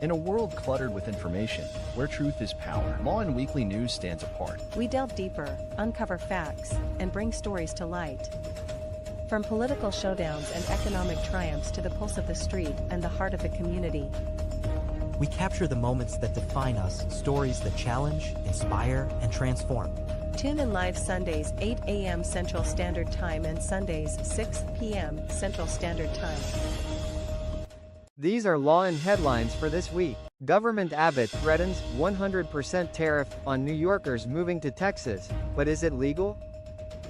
In a world cluttered with information, where truth is power, Lawin Weekly News stands apart. We delve deeper, uncover facts, and bring stories to light. From political showdowns and economic triumphs to the pulse of the street and the heart of the community. We capture the moments that define us, stories that challenge, inspire, and transform. Tune in live Sundays 8 a.m. Central Standard Time and Sundays 6 p.m. Central Standard Time. These are Lawin headlines for this week. Government Abbott threatens 100% tariff on New Yorkers moving to Texas, but is it legal?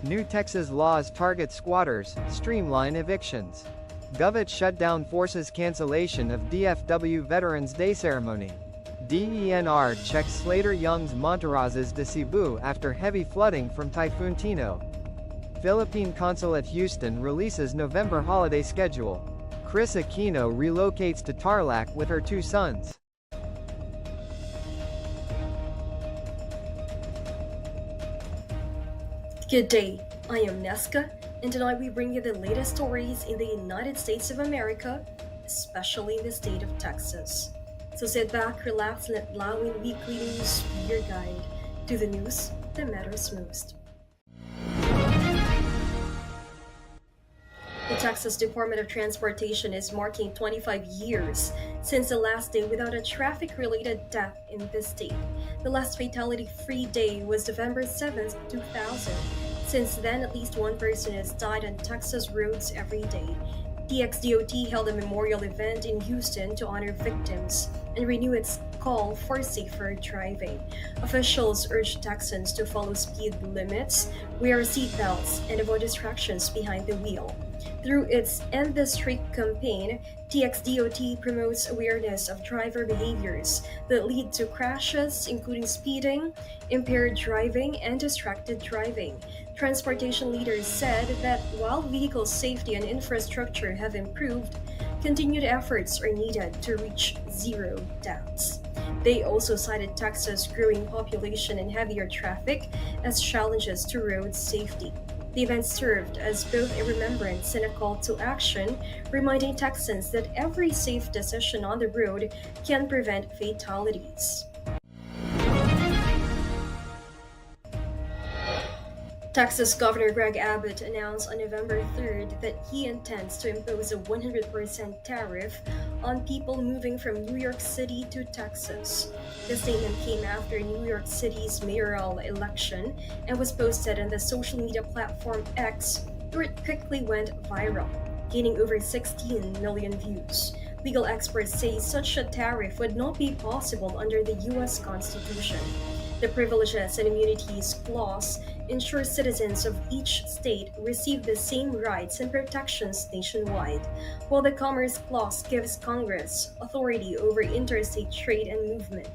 New Texas laws target squatters, streamline evictions. Govit shutdown forces cancellation of DFW Veterans Day ceremony. DENR checks Slater Young's Montarazes de Cebu after heavy flooding from Typhoon Tino. Philippine consul at Houston releases November holiday schedule. Chris Aquino relocates to Tarlac with her 2 sons. Good day, I am Neska, and tonight we bring you the latest stories in the United States of America, especially in the state of Texas. So sit back, relax, and let Lawin Weekly News be your guide to the news that matters most. The Texas Department of Transportation is marking 25 years since the last day without a traffic-related death in the state. The last fatality-free day was November 7, 2000. Since then, at least one person has died on Texas roads every day. TXDOT held a memorial event in Houston to honor victims and renew its call for safer driving. Officials urged Texans to follow speed limits, wear seatbelts, and avoid distractions behind the wheel. Through its End the Streak campaign, TXDOT promotes awareness of driver behaviors that lead to crashes, including speeding, impaired driving, and distracted driving. Transportation leaders said that while vehicle safety and infrastructure have improved, continued efforts are needed to reach zero deaths. They also cited Texas' growing population and heavier traffic as challenges to road safety. The event served as both a remembrance and a call to action, reminding Texans that every safe decision on the road can prevent fatalities. Texas Governor Greg Abbott announced on November 3rd that he intends to impose a 100% tariff on people moving from New York City to Texas. The statement came after New York City's mayoral election and was posted on the social media platform X, where it quickly went viral, gaining over 16 million views. Legal experts say such a tariff would not be possible under the U.S. Constitution. The Privileges and Immunities Clause ensures citizens of each state receive the same rights and protections nationwide, while the Commerce Clause gives Congress authority over interstate trade and movement.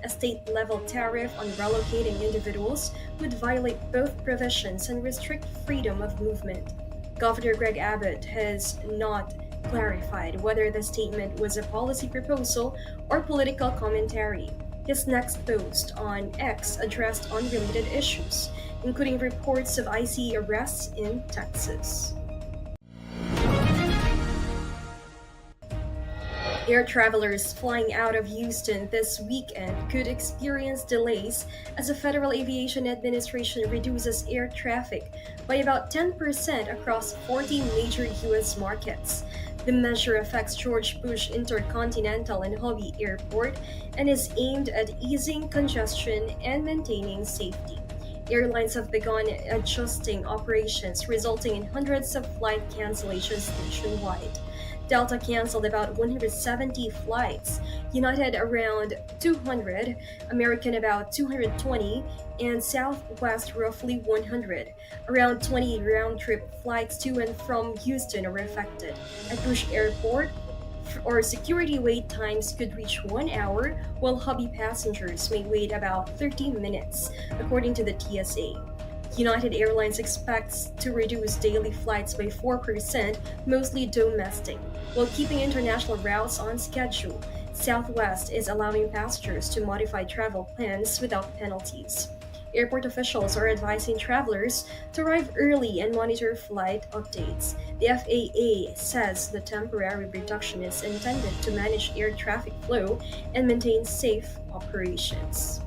A state-level tariff on relocating individuals would violate both provisions and restrict freedom of movement. Governor Greg Abbott has not clarified whether the statement was a policy proposal or political commentary. His next post on X addressed unrelated issues, including reports of ICE arrests in Texas. Air travelers flying out of Houston this weekend could experience delays as the Federal Aviation Administration reduces air traffic by about 10% across 40 major U.S. markets. The measure affects George Bush Intercontinental and Hobby Airport and is aimed at easing congestion and maintaining safety. Airlines have begun adjusting operations, resulting in hundreds of flight cancellations nationwide. Delta canceled about 170 flights, United around 200, American about 220, and Southwest roughly 100. Around 20 round-trip flights to and from Houston are affected. At Bush Airport, security wait times could reach 1 hour, while Hobby passengers may wait about 30 minutes, according to the TSA. United Airlines expects to reduce daily flights by 4%, mostly domestic, while keeping international routes on schedule. Southwest is allowing passengers to modify travel plans without penalties. Airport officials are advising travelers to arrive early and monitor flight updates. The FAA says the temporary reduction is intended to manage air traffic flow and maintain safe operations.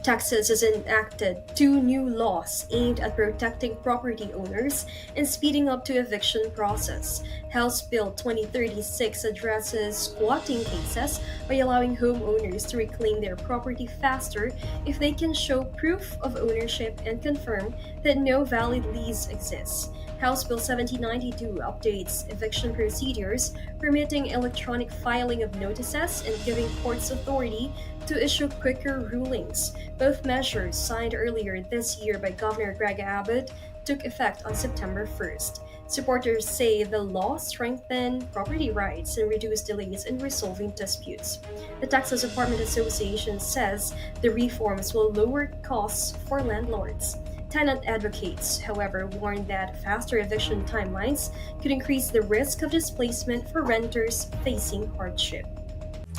Texas has enacted two new laws aimed at protecting property owners and speeding up the eviction process. House Bill 2036 addresses squatting cases by allowing homeowners to reclaim their property faster if they can show proof of ownership and confirm that no valid lease exists. House Bill 1792 updates eviction procedures, permitting electronic filing of notices and giving courts authority to issue quicker rulings. Both measures, signed earlier this year by Governor Greg Abbott, took effect on September 1st. Supporters say the law strengthen property rights and reduce delays in resolving disputes. The Texas Apartment Association says the reforms will lower costs for landlords. Tenant advocates, however, warn that faster eviction timelines could increase the risk of displacement for renters facing hardship.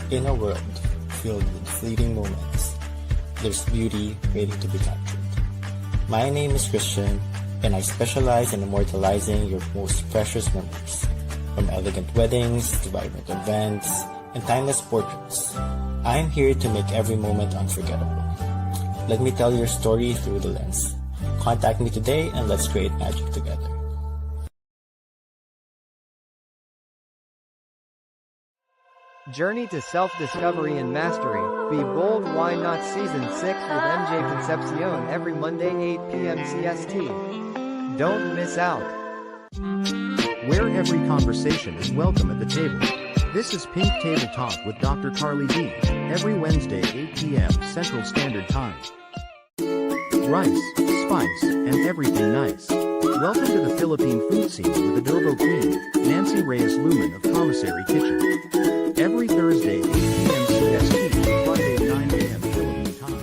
In a world filled with fleeting moments, there's beauty waiting to be captured. My name is Christian, and I specialize in immortalizing your most precious memories. From elegant weddings to vibrant events and timeless portraits, I'm here to make every moment unforgettable. Let me tell your story through the lens. Contact me today and let's create magic together. Journey to self-discovery and mastery. Be bold, why not? Season 6 with MJ Concepcion every Monday 8 p.m. CST. Don't miss out. Where every conversation is welcome at the table. This is Pink Table Talk with Dr. Carly D. Every Wednesday 8 p.m. Central Standard Time. Rice, spice, and everything nice. Welcome to the Philippine food scene with adobo queen, Nancy Reyes Lumen of Commissary Kitchen. Every Thursday 8 p.m. CST, Friday 9 a.m. Philippine time.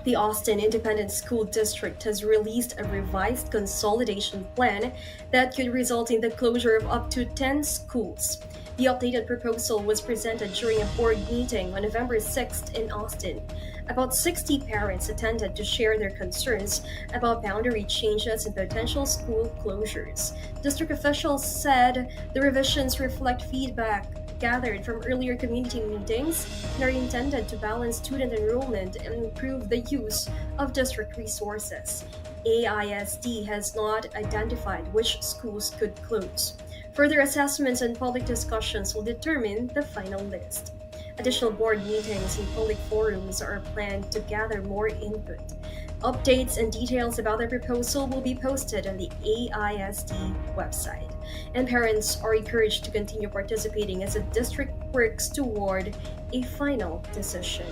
The Austin Independent School District has released a revised consolidation plan that could result in the closure of up to 10 schools. The updated proposal was presented during a board meeting on November 6th in Austin. About 60 parents attended to share their concerns about boundary changes and potential school closures. District officials said the revisions reflect feedback gathered from earlier community meetings and are intended to balance student enrollment and improve the use of district resources. AISD has not identified which schools could close. Further assessments and public discussions will determine the final list. Additional board meetings and public forums are planned to gather more input. Updates and details about the proposal will be posted on the AISD website, and parents are encouraged to continue participating as the district works toward a final decision.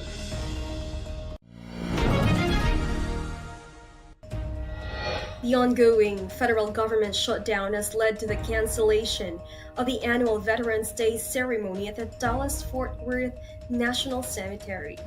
The ongoing federal government shutdown has led to the cancellation of the annual Veterans Day ceremony at the Dallas-Fort Worth National Cemetery.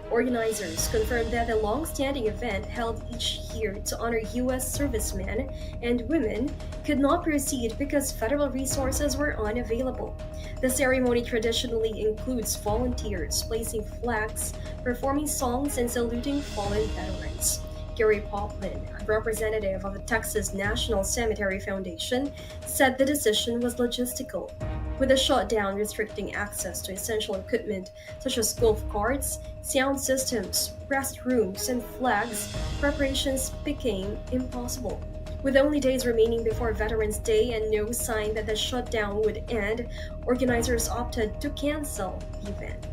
Organizers confirmed that the long-standing event held each year to honor U.S. servicemen and women could not proceed because federal resources were unavailable. The ceremony traditionally includes volunteers placing flags, performing songs, and saluting fallen veterans. Gary Poplin, a representative of the Texas National Cemetery Foundation, said the decision was logistical. With the shutdown restricting access to essential equipment such as golf carts, sound systems, restrooms, and flags, preparations became impossible. With only days remaining before Veterans Day and no sign that the shutdown would end, organizers opted to cancel the event.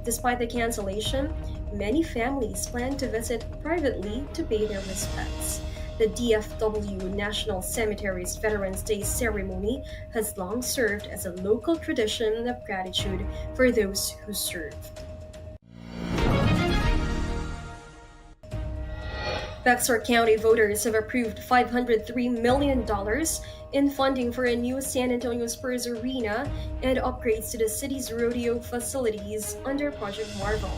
Despite the cancellation, many families plan to visit privately to pay their respects. The DFW National Cemetery's Veterans Day ceremony has long served as a local tradition of gratitude for those who served. Bexar County voters have approved $503 million in funding for a new San Antonio Spurs arena and upgrades to the city's rodeo facilities under Project Marvel.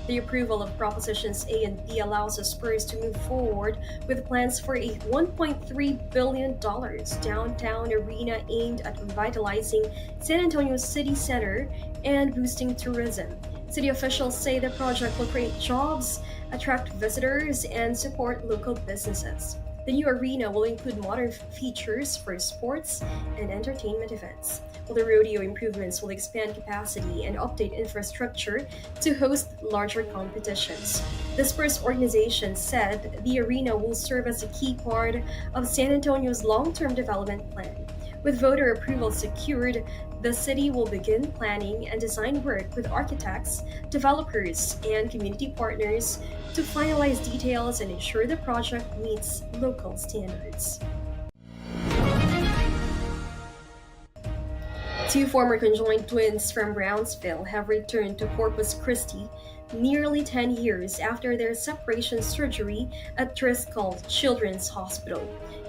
The approval of Propositions A and B allows the Spurs to move forward with plans for a $1.3 billion downtown arena aimed at revitalizing San Antonio City Center and boosting tourism. City officials say the project will create jobs, attract visitors, and support local businesses. The new arena will include modern features for sports and entertainment events, while the rodeo improvements will expand capacity and update infrastructure to host larger competitions. The Spurs organization said the arena will serve as a key part of San Antonio's long-term development plan. With voter approval secured, the city will begin planning and design work with architects, developers, and community partners to finalize details and ensure the project meets local standards. Two former conjoined twins from Brownsville have returned to Corpus Christi nearly 10 years after their separation surgery at Driscoll Children's Hospital.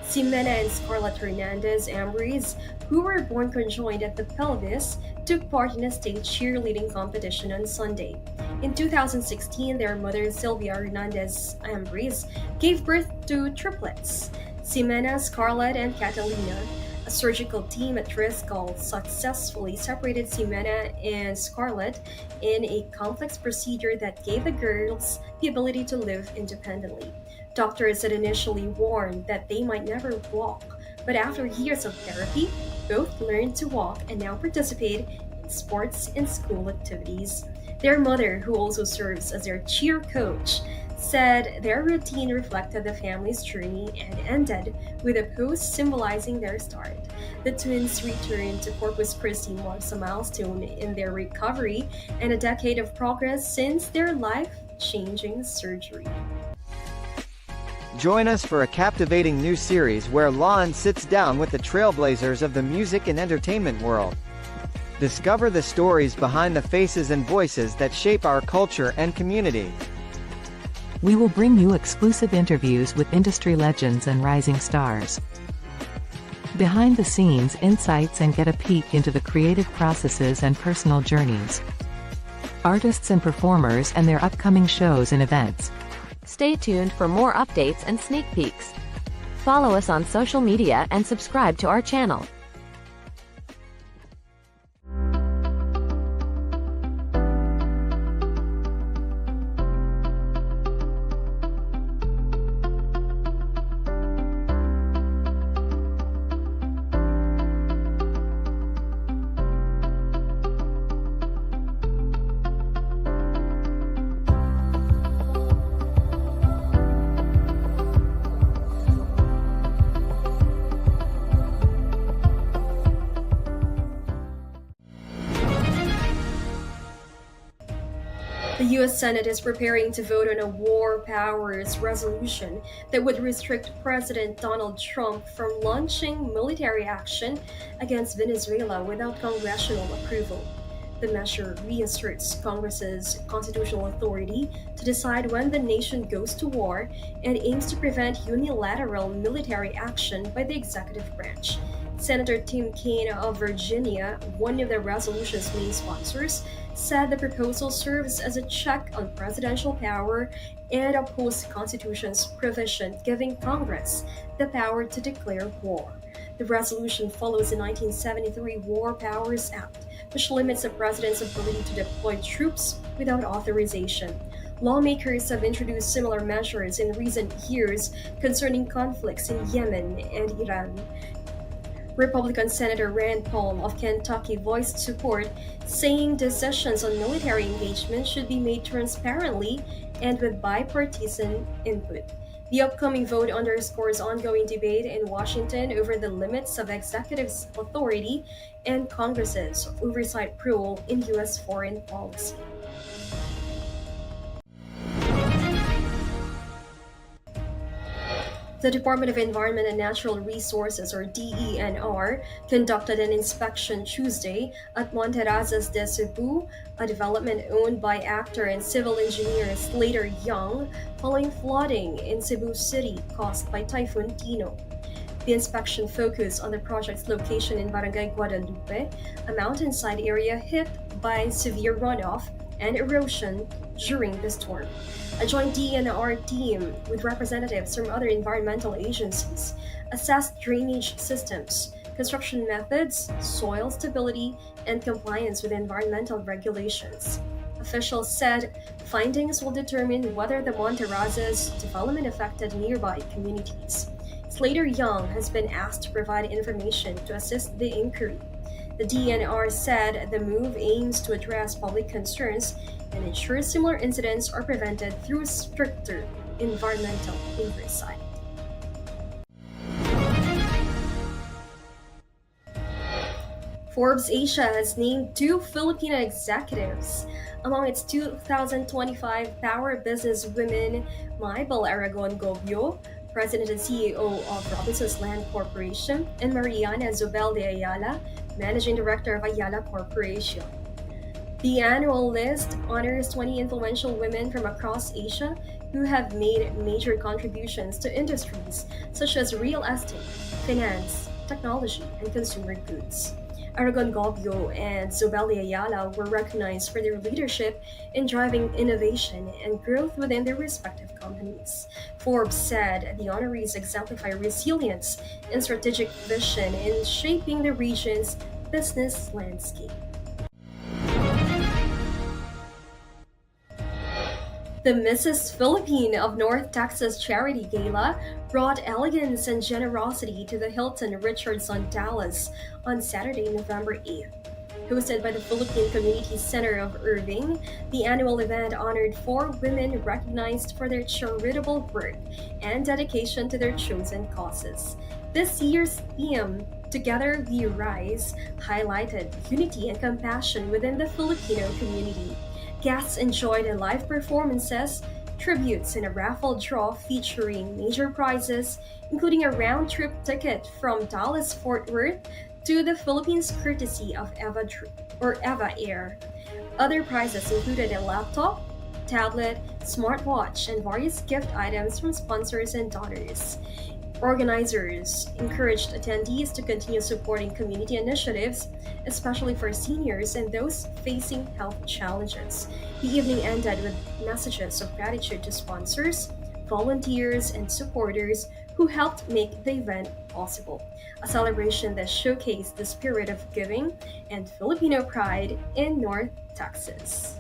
Ximena and Scarlett Hernandez Ambris, who were born conjoined at the pelvis, took part in a state cheerleading competition on Sunday. In 2016, their mother Sylvia Hernandez Ambris gave birth to triplets, Ximena, Scarlett, and Catalina. A surgical team at Driscoll successfully separated Ximena and Scarlett in a complex procedure that gave the girls the ability to live independently. Doctors had initially warned that they might never walk, but after years of therapy, both learned to walk and now participate in sports and school activities. Their mother, who also serves as their cheer coach, said their routine reflected the family's journey and ended with a pose symbolizing their start. The twins' return to Corpus Christi marks a milestone in their recovery and a decade of progress since their life-changing surgery. Join us for a captivating new series where Lawin sits down with the trailblazers of the music and entertainment world. Discover the stories behind the faces and voices that shape our culture and community. We will bring you exclusive interviews with industry legends and rising stars. Behind the scenes insights and get a peek into the creative processes and personal journeys. Artists and performers and their upcoming shows and events. Stay tuned for more updates and sneak peeks. Follow us on social media and subscribe to our channel. The U.S. Senate is preparing to vote on a war powers resolution that would restrict President Donald Trump from launching military action against Venezuela without congressional approval. The measure reasserts Congress's constitutional authority to decide when the nation goes to war and aims to prevent unilateral military action by the executive branch. Senator Tim Kaine of Virginia, one of the resolution's main sponsors, said the proposal serves as a check on presidential power and upholds the Constitution's provision giving Congress the power to declare war. The resolution follows the 1973 War Powers Act, which limits the president's ability to deploy troops without authorization. Lawmakers have introduced similar measures in recent years concerning conflicts in Yemen and Iran. Republican Senator Rand Paul of Kentucky voiced support, saying decisions on military engagement should be made transparently and with bipartisan input. The upcoming vote underscores ongoing debate in Washington over the limits of executive authority and Congress's oversight role in U.S. foreign policy. The Department of Environment and Natural Resources, or DENR, conducted an inspection Tuesday at Monterrazas de Cebu, a development owned by actor and civil engineer Slater Young, following flooding in Cebu City caused by Typhoon Tino. The inspection focused on the project's location in Barangay Guadalupe, a mountainside area hit by severe runoff and erosion during the storm. A joint DNR team with representatives from other environmental agencies assessed drainage systems, construction methods, soil stability, and compliance with environmental regulations. Officials said findings will determine whether the Monterrazas development affected nearby communities. Slater Young has been asked to provide information to assist the inquiry. The DNR said the move aims to address public concerns and ensure similar incidents are prevented through stricter environmental oversight. Forbes Asia has named 2 Filipino executives among its 2025 Power Business Women, Maybel Aragon Gobio, President and CEO of Robinsons Land Corporation, and Mariana Zobel de Ayala, Managing Director of Ayala Corporation. The annual list honors 20 influential women from across Asia who have made major contributions to industries such as real estate, finance, technology, and consumer goods. Aragon Gobio and Zobel de Ayala were recognized for their leadership in driving innovation and growth within their respective companies. Forbes said the honorees exemplify resilience and strategic vision in shaping the region's business landscape. The Mrs. Philippine of North Texas Charity Gala brought elegance and generosity to the Hilton Richardson Dallas on Saturday, November 8th. Hosted by the Philippine Community Center of Irving, the annual event honored 4 women recognized for their charitable work and dedication to their chosen causes. This year's theme, Together We Rise, highlighted unity and compassion within the Filipino community. Guests enjoyed live performances, tributes, and a raffle draw featuring major prizes, including a round-trip ticket from Dallas-Fort Worth to the Philippines courtesy of Eva Air. Other prizes included a laptop, tablet, smartwatch, and various gift items from sponsors and donors. Organizers encouraged attendees to continue supporting community initiatives, especially for seniors and those facing health challenges. The evening ended with messages of gratitude to sponsors, volunteers, and supporters who helped make the event possible. A celebration that showcased the spirit of giving and Filipino pride in North Texas.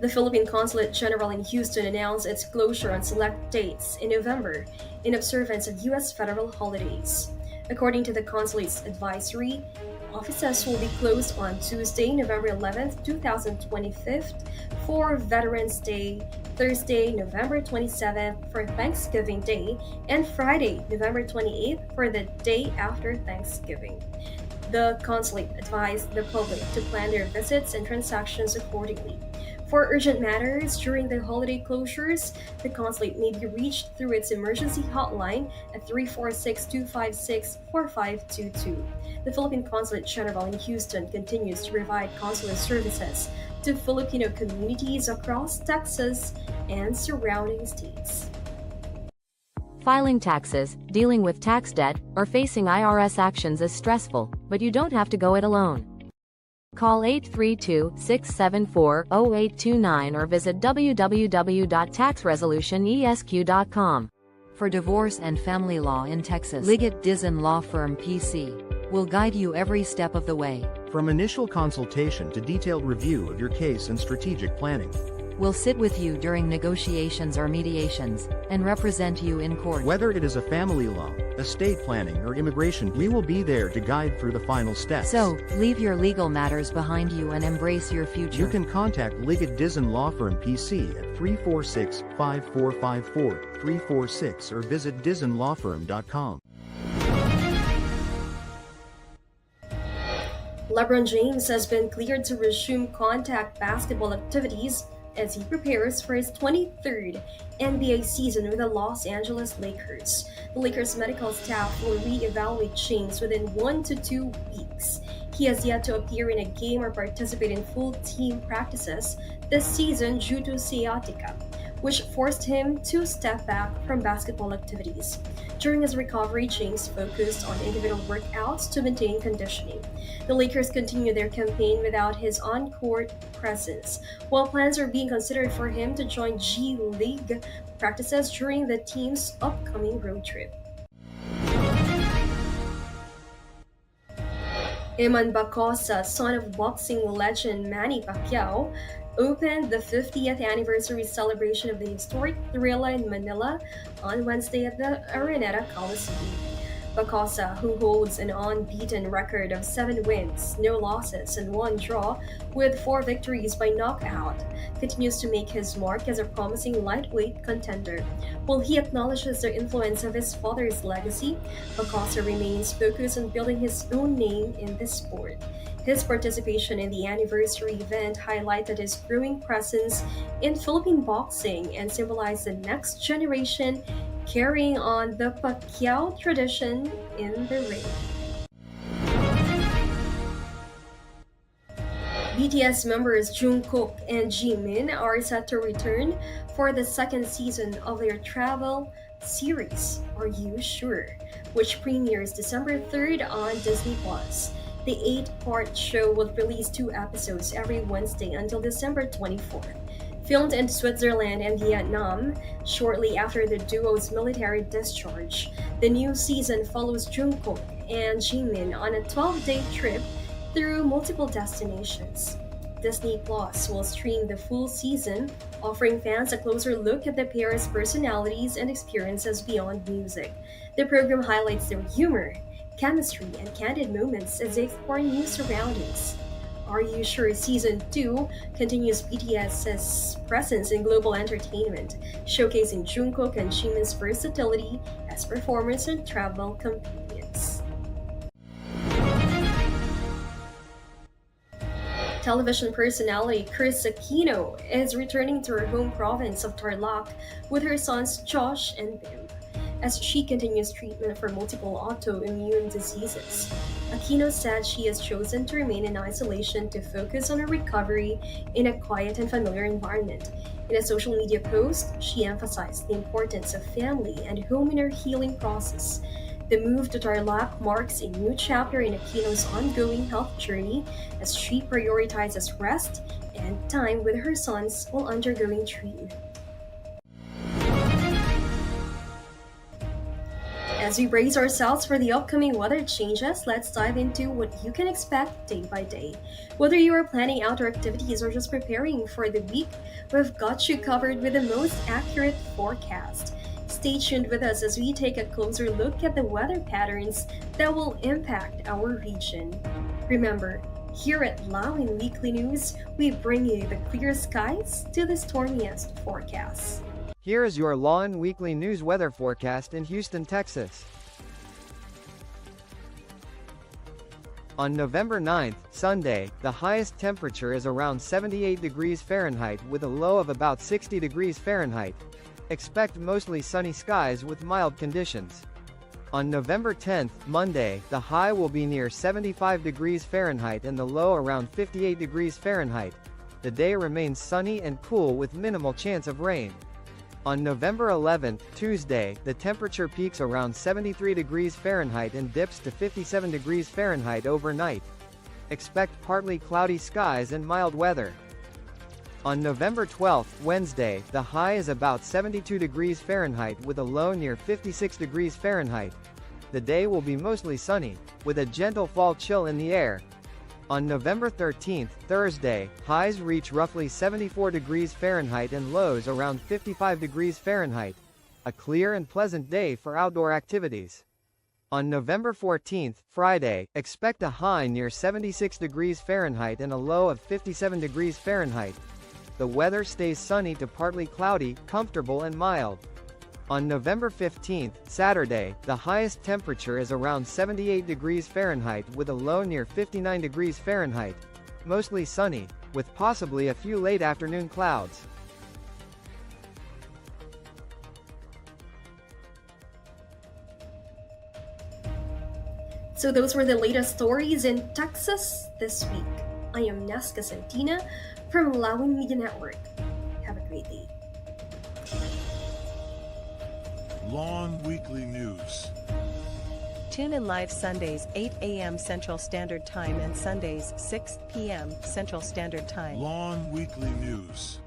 The Philippine Consulate General in Houston announced its closure on select dates in November in observance of U.S. federal holidays. According to the consulate's advisory, offices will be closed on Tuesday, November 11th, 2025 for Veterans Day, Thursday, November 27th for Thanksgiving Day, and Friday, November 28th for the day after Thanksgiving. The consulate advised the public to plan their visits and transactions accordingly. For urgent matters during the holiday closures, the consulate may be reached through its emergency hotline at 346-256-4522. The Philippine Consulate General in Houston continues to provide consular services to Filipino communities across Texas and surrounding states. Filing taxes, dealing with tax debt, or facing IRS actions is stressful, but you don't have to go it alone. Call 832-674-0829 or visit www.taxresolutionesq.com. For divorce and family law in Texas, Liggett Dizon Law Firm PC will guide you every step of the way. From initial consultation to detailed review of your case and strategic planning. We'll sit with you during negotiations or mediations, and represent you in court. Whether it is a family law, estate planning, or immigration, we will be there to guide through the final steps. So, leave your legal matters behind you and embrace your future. You can contact Liggett Dizon Law Firm PC at 346-5454-346 or visit DizonLawFirm.com. LeBron James has been cleared to resume contact basketball activities as he prepares for his 23rd NBA season with the Los Angeles Lakers. The Lakers medical staff will re-evaluate James within 1 to 2 weeks. He has yet to appear in a game or participate in full team practices this season due to sciatica, which forced him to step back from basketball activities. During his recovery, James focused on individual workouts to maintain conditioning. The Lakers continue their campaign without his on-court presence, while plans are being considered for him to join G League practices during the team's upcoming road trip. Eman Bacosa, son of boxing legend Manny Pacquiao, opened the 50th anniversary celebration of the historic Thrilla in Manila on Wednesday at the Araneta Coliseum. Bacosa, who holds an unbeaten record of 7 wins, no losses, and 1 draw, with 4 victories by knockout, continues to make his mark as a promising lightweight contender. While he acknowledges the influence of his father's legacy, Bacosa remains focused on building his own name in this sport. His participation in the anniversary event highlighted his growing presence in Philippine boxing and symbolized the next generation carrying on the Pacquiao tradition in the ring. BTS members Jungkook and Jimin are set to return for the second season of their travel series, Are You Sure?, which premieres December 3rd on Disney+. The 8-part show will release 2 episodes every Wednesday until December 24th. Filmed in Switzerland and Vietnam shortly after the duo's military discharge, the new season follows Jungkook and Jimin on a 12-day trip through multiple destinations. Disney Plus will stream the full season, offering fans a closer look at the pair's personalities and experiences beyond music. The program highlights their humor, chemistry, and candid moments as they explore new surroundings. Are You Sure? Season 2 continues BTS's presence in global entertainment, showcasing Jungkook and Jimin's versatility as performers and travel companions. Television personality Chris Aquino is returning to her home province of Tarlac with her sons Josh and Bim, as she continues treatment for multiple autoimmune diseases. Aquino said she has chosen to remain in isolation to focus on her recovery in a quiet and familiar environment. In a social media post, she emphasized the importance of family and home in her healing process. The move to Tarlac marks a new chapter in Aquino's ongoing health journey as she prioritizes rest and time with her sons while undergoing treatment. As we brace ourselves for the upcoming weather changes, let's dive into what you can expect day by day. Whether you are planning outdoor activities or just preparing for the week, we've got you covered with the most accurate forecast. Stay tuned with us as we take a closer look at the weather patterns that will impact our region. Remember, here at Lawin Weekly News, we bring you the clear skies to the stormiest forecasts. Here is your Lawin Weekly News weather forecast in Houston, Texas. On November 9th, Sunday, the highest temperature is around 78 degrees Fahrenheit with a low of about 60 degrees Fahrenheit. Expect mostly sunny skies with mild conditions. On November 10th, Monday, the high will be near 75 degrees Fahrenheit and the low around 58 degrees Fahrenheit. The day remains sunny and cool with minimal chance of rain. On November 11th, Tuesday, the temperature peaks around 73 degrees Fahrenheit and dips to 57 degrees Fahrenheit overnight. Expect partly cloudy skies and mild weather. On November 12th, Wednesday, the high is about 72 degrees Fahrenheit with a low near 56 degrees Fahrenheit. The day will be mostly sunny, with a gentle fall chill in the air. On November 13th, Thursday, highs reach roughly 74 degrees Fahrenheit and lows around 55 degrees Fahrenheit. A clear and pleasant day for outdoor activities. On November 14th, Friday, expect a high near 76 degrees Fahrenheit and a low of 57 degrees Fahrenheit. The weather stays sunny to partly cloudy, comfortable and mild. On November 15th, Saturday, the highest temperature is around 78 degrees Fahrenheit with a low near 59 degrees Fahrenheit. Mostly sunny, with possibly a few late afternoon clouds. So those were the latest stories in Texas this week. I am Nesca Santina from Lawin Media Network. Have a great day. Lawin Weekly News. Tune in live Sundays 8 a.m. Central Standard Time and Sundays 6 p.m. Central Standard Time. Lawin Weekly News.